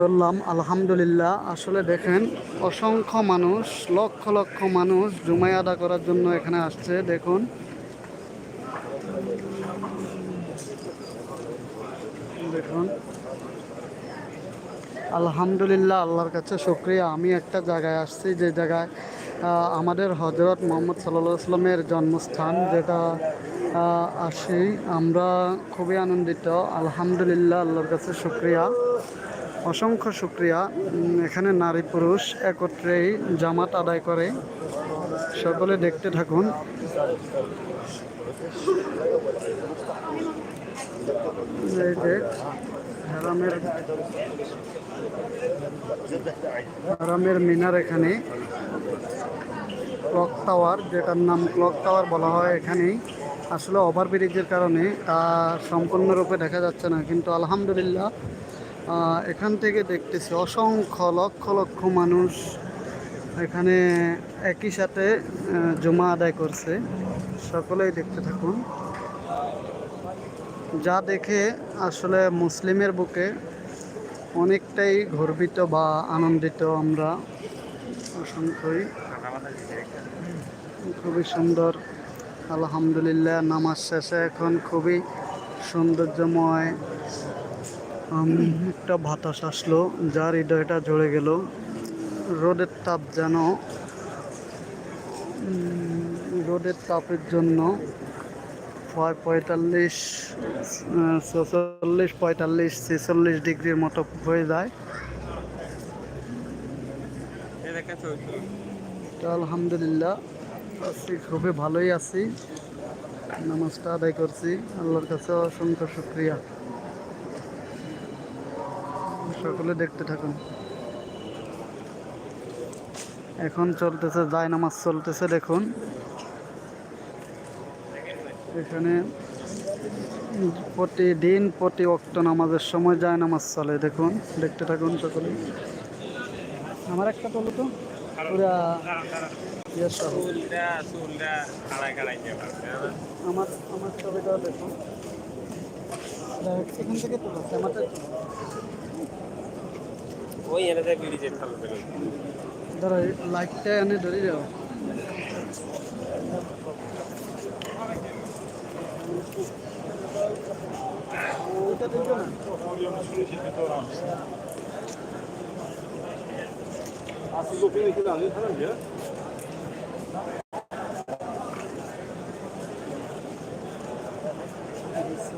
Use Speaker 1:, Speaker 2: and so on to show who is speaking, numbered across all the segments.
Speaker 1: বললাম আলহামদুলিল্লাহ। আসলে দেখেন, অসংখ্য মানুষ, লক্ষ লক্ষ মানুষ জুমায় আদা করার জন্য এখানে আসছে। দেখুন, দেখুন, আলহামদুলিল্লাহ, আল্লাহর কাছে শুক্রিয়া। আমি একটা জায়গায় আসছি, যে জায়গায় আমাদের হজরত মোহাম্মদ সাল্লাল্লাহু আলাইহি ওয়াসাল্লামের জন্মস্থান, যেটা আসি আমরা খুবই আনন্দিত। আলহামদুলিল্লাহ, আল্লাহর কাছে শুক্রিয়া, অসংখ্য শুক্রিয়া। এখানে নারী পুরুষ একত্রেই জামাত আদায় করে। সকলে দেখতে থাকুন। এই যে হারামের হারামের মিনার, এখানে ক্লক টাওয়ার, যেটার নাম ক্লক টাওয়ার বলা হয়, এখানেই আসলে ওভারব্রিজের কারণে সম্পূর্ণরূপে দেখা যাচ্ছে না, কিন্তু আলহামদুলিল্লাহ এখান থেকে দেখতেছি অসংখ্য লক্ষ লক্ষ মানুষ এখানে একই সাথে জুমা আদায় করছে। সকলেই দেখতে থাকুন। যা দেখে আসলে মুসলিমের বুকে অনেকটাই গর্বিত বা আনন্দিত আমরা। অসংখ্যই খুবই সুন্দর। আলহামদুলিল্লাহ, নামাজ শেষে এখন খুবই সৌন্দর্যময় একটা বাতাস আসলো, যার হৃদয়টা জ্বলে গেল। রোদের তাপ যেন রোদের তাপের জন্য 45, 46, 45, 46 ডিগ্রির মতো হয়ে যায়। তো আলহামদুলিল্লাহ আছি, খুবই ভালোই আছি। নামাজটা আদায় করছি, আল্লাহর কাছে অসংখ্য শুক্রিয়া। সকলে দেখতে থাকুন। এখন চলতেছে জায় নামাজ চলতেছে, দেখুন এখানে প্রতিদিন প্রতি ওয়াক্ত নামাজের সময় জায় নামাজ চলে। দেখুন, দেখতে থাকুন সকলে। আমার একটা বলো তো পুরা আমার আমার ছবিটা দেখুন, এখান থেকে তো আমাদের
Speaker 2: ওই এলাকায় বিড়ি খালো
Speaker 1: ধরো লাইটটা এনে ধরে যাও। ওইটা দেখবে না,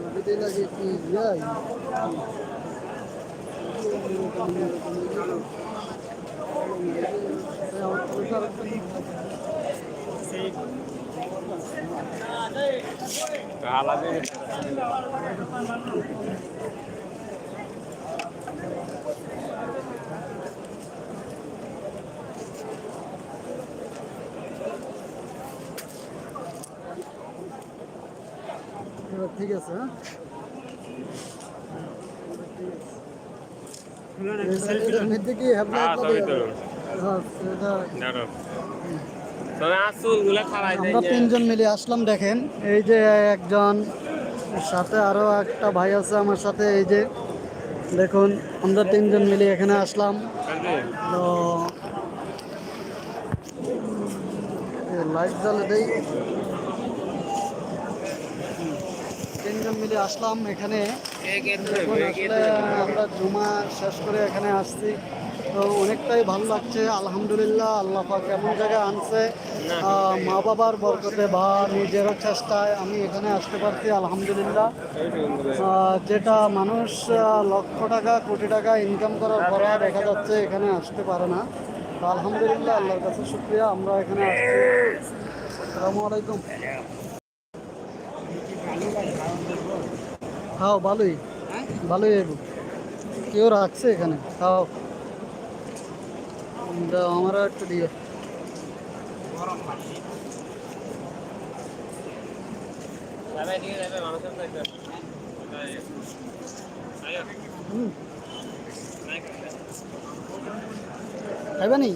Speaker 1: ছবিতে লাগে কি যাই ঠিক আছে। আমরা তিনজন মিলে আসলাম। দেখেন, এই যে একজন সাথে আরো একটা ভাই আছে আমার সাথে। এই যে দেখুন, আমরা তিনজন মিলে এখানে আসলাম। তো লাইট জ্বালে দেই। তিনজন মিলে আসলাম এখানে। দেখুন, আসলে আমরা জুমা শেষ করে এখানে আসছি, তো অনেকটাই ভালো লাগছে। আলহামদুলিল্লাহ, আল্লাহ পাক এমন জায়গায় আনছে, মা বাবার বরকতে বা নিজেরও চেষ্টায় আমি এখানে আসতে পারছি। আলহামদুলিল্লাহ, যেটা মানুষ লক্ষ টাকা কোটি টাকা ইনকাম করার পরে দেখা যাচ্ছে এখানে আসতে পারে না। তো আলহামদুলিল্লাহ, আল্লাহর কাছে শুকরিয়া, আমরা এখানে আসছি। আসসালামু আলাইকুম। খাও, ভালোই ভালোই এবো। কেউ রাখছে এখানে, খাও। আমারও একটু দিও। খাইবা নি?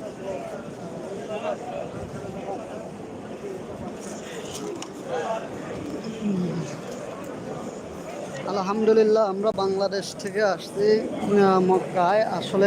Speaker 1: আলহামদুলিল্লাহ আমরা বাংলাদেশ থেকে আসছি মক্কায়। আসলে